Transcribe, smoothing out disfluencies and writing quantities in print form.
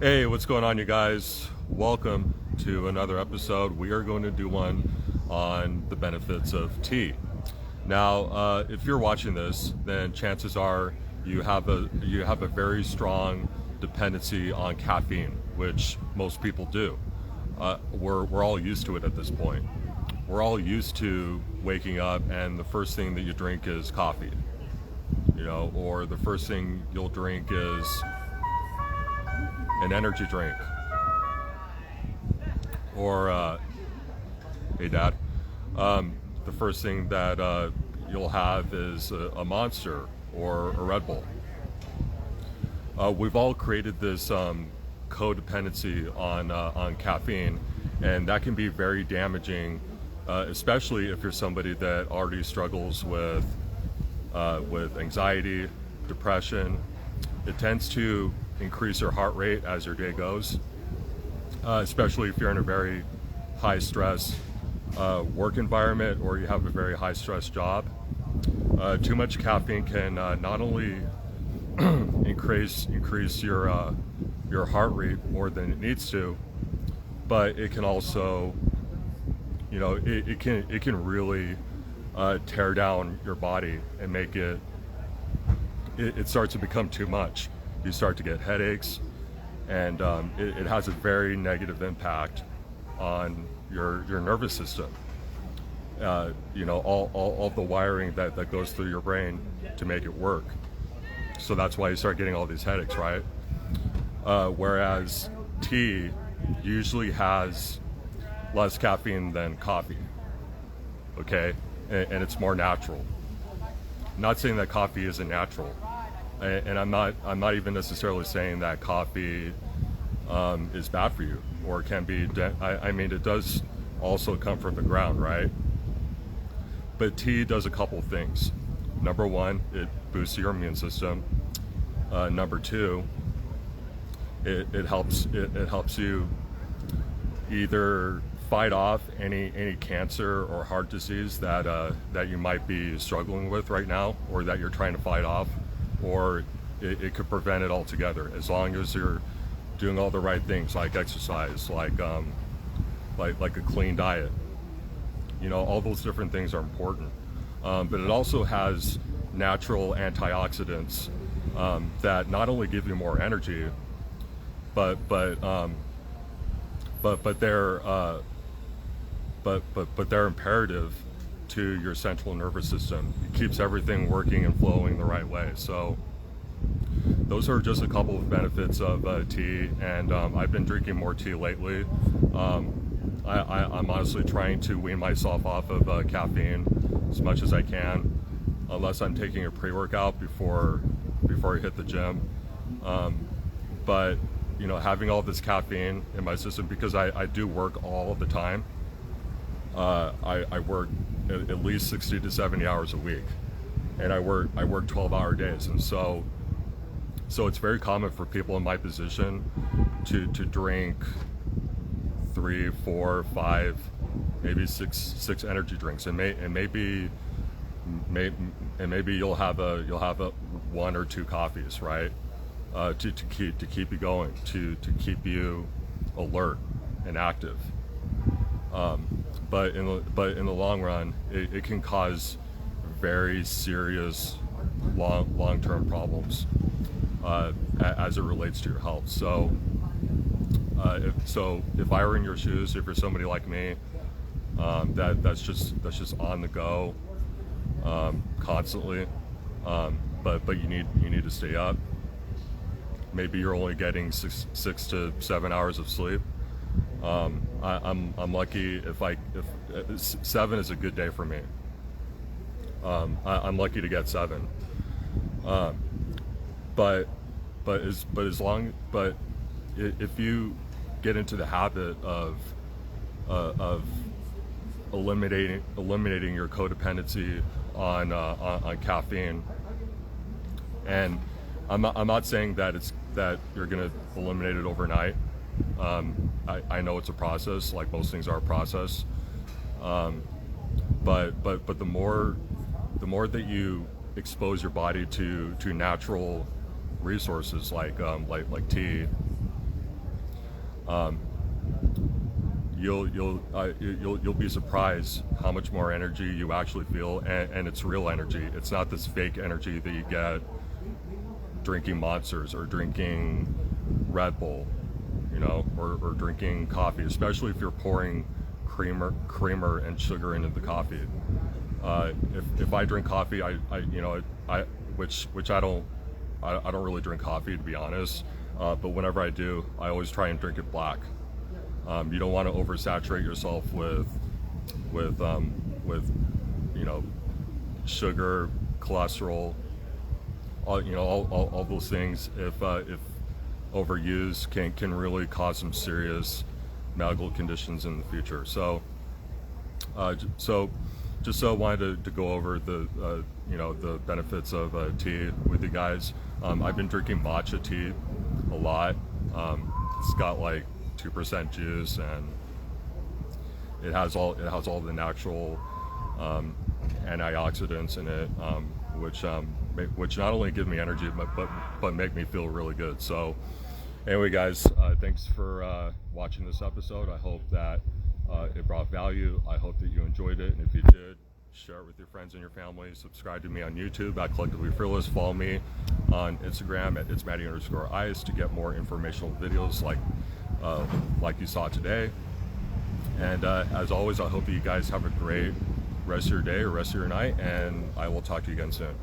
Hey, what's going on, you guys? Welcome to another episode. We are going to do one on the benefits of tea. Now, if you're watching this, then chances are you have a very strong dependency on caffeine, which most people do. We're all used to it at this point. We're all used to waking up and the first thing that you drink is coffee, or the first thing you'll drink is an energy drink, or hey dad, the first thing that you'll have is a Monster or a Red Bull. We've all created this codependency on caffeine, and that can be very damaging, especially if you're somebody that already struggles with anxiety, depression. It tends to increase your heart rate as your day goes, especially if you're in a very high stress work environment or you have a very high stress job. Too much caffeine can not only increase your heart rate more than it needs to, but it can also, it can really tear down your body and make it starts to become too much. You start to get headaches, and it has a very negative impact on your nervous system. All the wiring that goes through your brain to make it work. So that's why you start getting all these headaches, right? Whereas tea usually has less caffeine than coffee, okay? And it's more natural. I'm not saying that coffee isn't natural. And I'm not even necessarily saying that coffee is bad for you or can be. I mean, it does also come from the ground, right? But tea does a couple things. Number one, it boosts your immune system. Number two, it helps you either fight off any cancer or heart disease that you might be struggling with right now, or that you're trying to fight off. Or it could prevent it altogether, as long as you're doing all the right things, like exercise, like a clean diet. All those different things are important. But it also has natural antioxidants that not only give you more energy, but they're imperative to your central nervous system. It keeps everything working and flowing the right way. So those are just a couple of benefits of tea, and I've been drinking more tea lately. I'm honestly trying to wean myself off of caffeine as much as I can, unless I'm taking a pre-workout before I hit the gym. But having all this caffeine in my system, because I do work all the time. I work at least 60 to 70 hours a week, and I work 12-hour days, and so it's very common for people in my position to drink 3, 4, 5, maybe six energy drinks, and maybe you'll have a 1 or 2 coffees, right? To keep you going, to keep you alert and active. But in the long run, it can cause very serious long-term problems as it relates to your health. So if I were in your shoes, if you're somebody like me, that's just on the go constantly, but you need to stay up. Maybe you're only getting 6 to 7 hours of sleep. I'm lucky if 7 is a good day for me. I'm lucky to get 7. But if you get into the habit of eliminating your codependency on caffeine, and I'm not saying that you're gonna eliminate it overnight. I know it's a process, like most things are a process. But the more that you expose your body to natural resources like tea, You'll be surprised how much more energy you actually feel, and it's real energy. It's not this fake energy that you get drinking Monsters or drinking Red Bull, you know, or drinking coffee, especially if you're pouring creamer and sugar into the coffee. If I drink coffee, which I don't really drink coffee, to be honest. But whenever I do, I always try and drink it black. You don't want to oversaturate yourself with sugar, cholesterol, all those things. If overused, can really cause some serious medical conditions in the future. So I wanted to go over the benefits of tea with you guys. I've been drinking matcha tea a lot. It's got like 2% juice, and it has all the natural antioxidants in it, which not only give me energy but make me feel really good. So anyway, guys, thanks for watching this episode. I hope that it brought value. I hope that you enjoyed it, and if you did, share it with your friends and your family. Subscribe to me on YouTube at Collectively Fearless. Follow me on Instagram at itsmatty_eyes to get more informational videos like you saw today. And as always, I hope that you guys have a great rest of your day or rest of your night, and I will talk to you again soon.